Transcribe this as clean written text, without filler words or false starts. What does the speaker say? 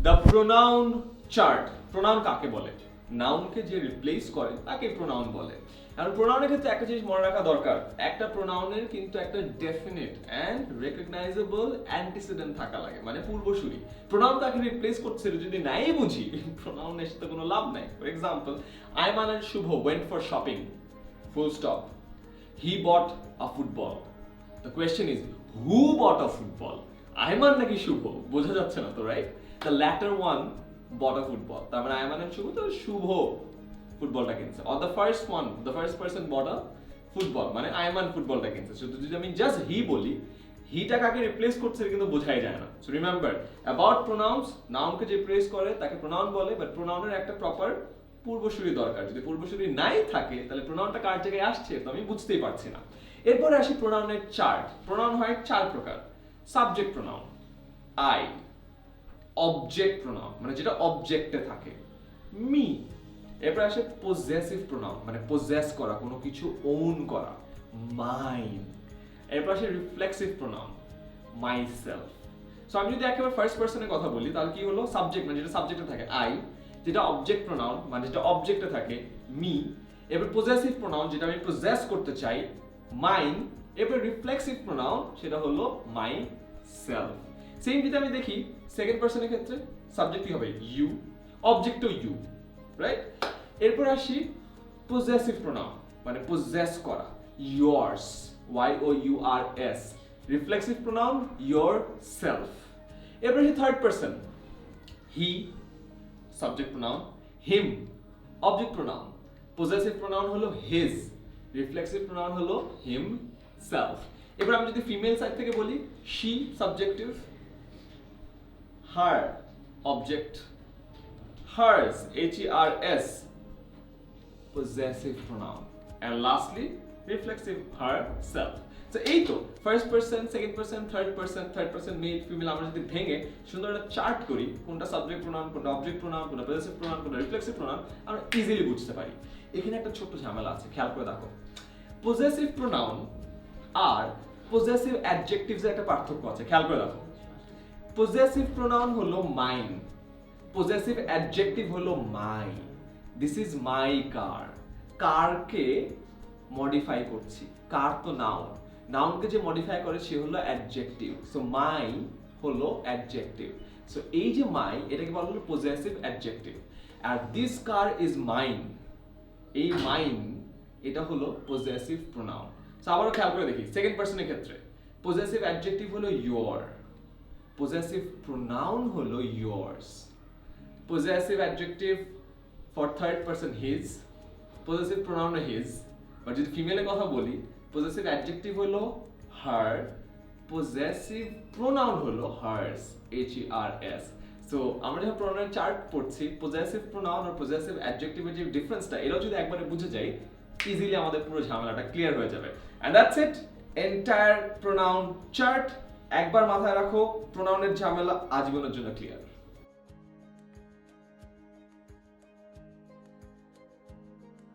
The pronoun chart. Pronoun কাকে বলে? নাউনকে যে রিপ্লেস করে তাকে প্রোনাউন বলে। আর প্রোনাউনের ক্ষেত্রে একটা জিনিস মনে রাখা দরকার, একটা প্রোনাউনের কিন্তু একটা ডেফিনিট অ্যান্ড রেকগনাইজেবল অ্যান্টিসিডেন্ট থাকা লাগে, মানে পূর্বসূরি। প্রোনাউন তাকে রিপ্লেস করছে যদি নাই বুঝি, প্রোনাউনের সাথে কোনো লাভ নাই। For example, Aiman and Shubho went for shopping, full stop. He bought a football. The question is, who bought a football? Aiman নাকি শুভ? বোঝা যাচ্ছে না তো, right? The latter one bought a football. তার মানে আইমান and শুভ, তো শুভ ফুটবলটা কিনছে। Or the first one, the first person bought a football, মানে আইমান ফুটবলটা কিনছে। সো যদি আমি জাস্ট হি বলি, হিটা কাকে রিপ্লেস করছে কিন্তু বোঝাই যায় না। সো রিমেম্বার, অ্যাবাউট প্রোনাউন্স, নাউনকে যে রিপ্লেস করে তাকে প্রোনাউন বলে, বাট প্রোনাউনের একটা প্রপার পূর্বসূরি দরকার। যদি পূর্বসূরি নাই থাকে তাহলে প্রোনাউনটা কার জায়গায় আসছে তো আমি বুঝতেই পারছি না। এরপরে আসি প্রোনাউনের চার্ট। প্রোনাউন হয় চার প্রকার। Subject pronoun, I. Object pronoun, মানে যেটা অবজেক্টে থাকে, মি। এরপর আসে পজেসিভ প্রোনাউন, মানে পজেস করা, কোনো কিছু ওন করা, মাইন। এরপর আসে reflexive pronoun, my self. So আমি যদি একেবারে ফার্স্ট পারসনের কথা বলি তাহলে কি হলো? সাবজেক্ট মানে যেটা সাবজেক্টে থাকে, আই। যেটা অবজেক্ট প্রোনাউন মানে যেটা অবজেক্টে থাকে, মি। এরপর পজেসিভ প্রোনাউন যেটা আমি পজেস করতে চাই, মাইন। এরপর রিফ্লেক্সিভ প্রোনাউন সেটা হলো মাই সেলফ। সেম যদি আমি দেখি সেকেন্ড পারসনের ক্ষেত্রে, সাবজেক্ট কি হবে? ইউ, অবজেক্টও ইউ, রাইট? এরপর আসি পজেসিভ প্রোনাউন, মানে পজেস করা, yours, yours। Reflexive pronoun your self। এরপর আসি third person, he, subject pronoun, him, object pronoun. Possessive pronoun হলো his, রিফ্লেক্সিভ প্রোনাউন হলো himself। এবার আমি যদি ফিমেল সাইড থেকে বলি, she, subjective, her, object, hers, hers, possessive pronoun, and lastly reflexive, herself। তো এই তো first person, second person, third person, male, female আমরা যদি ভেঙে সুন্দর একটা চার্ট করি, কোনটা সাবজেক্ট প্রোনাউন, কোনটা অবজেক্ট প্রোনাউন, কোনটা পজেসিভ প্রোনাউন, কোনটা রিফ্লেক্সিভ প্রোনাউন, আমরা ইজিলি বুঝতে পারি। এখানে একটা ছোট্ট ঝামেলা আছে, খেয়াল করে দেখো। পজেসিভ প্রোনাউন আর পজেসিভ অ্যাডজেক্টিভসের একটা পার্থক্য আছে, খেয়াল করে দেখো। পজেসিভ প্রোনাউন হলো মাইন, পজেসিভ অ্যাডজেক্টিভ হলো my. This is my car. কারকে মডিফাই করছি, কার তো নাউন, নাউনকে যে মডিফাই করে সে হলো অ্যাডজেক্টিভ। সো মাই হলো অ্যাডজেক্টিভ। সো এই যে মাই, এটাকে বলা হলো পজেসিভ অ্যাডজেক্টিভ। আর দিস কার ইজ মাইন, এই মাইন এটা হলো পজেসিভ প্রোনাউন। সো আবারও খেয়াল করে দেখি সেকেন্ড পারসনের ক্ষেত্রে পজেসিভ অ্যাডজেক্টিভ হলো your, পজেসিভ প্রোনাউন হলো yours, possessive adjective for third person his, possessive pronoun his। But যদি ফিমেলের কথা বলি, possessive adjective হলো her, possessive pronoun হলো hers, hers। সো আমরা যখন প্রোনাউনের চার্ট পড়ছি, possessive pronoun আর possessive adjective এর যে ডিফারেন্সটা, এটাও যদি একবারে বুঝে যাই, ইজিলি আমাদের পুরো ঝামেলাটা ক্লিয়ার হয়ে যাবে। And that's it, entire pronoun chart. একবার মাথায় রাখো, প্রোনাউনের ঝামেলা আজীবনের জন্য ক্লিয়ার।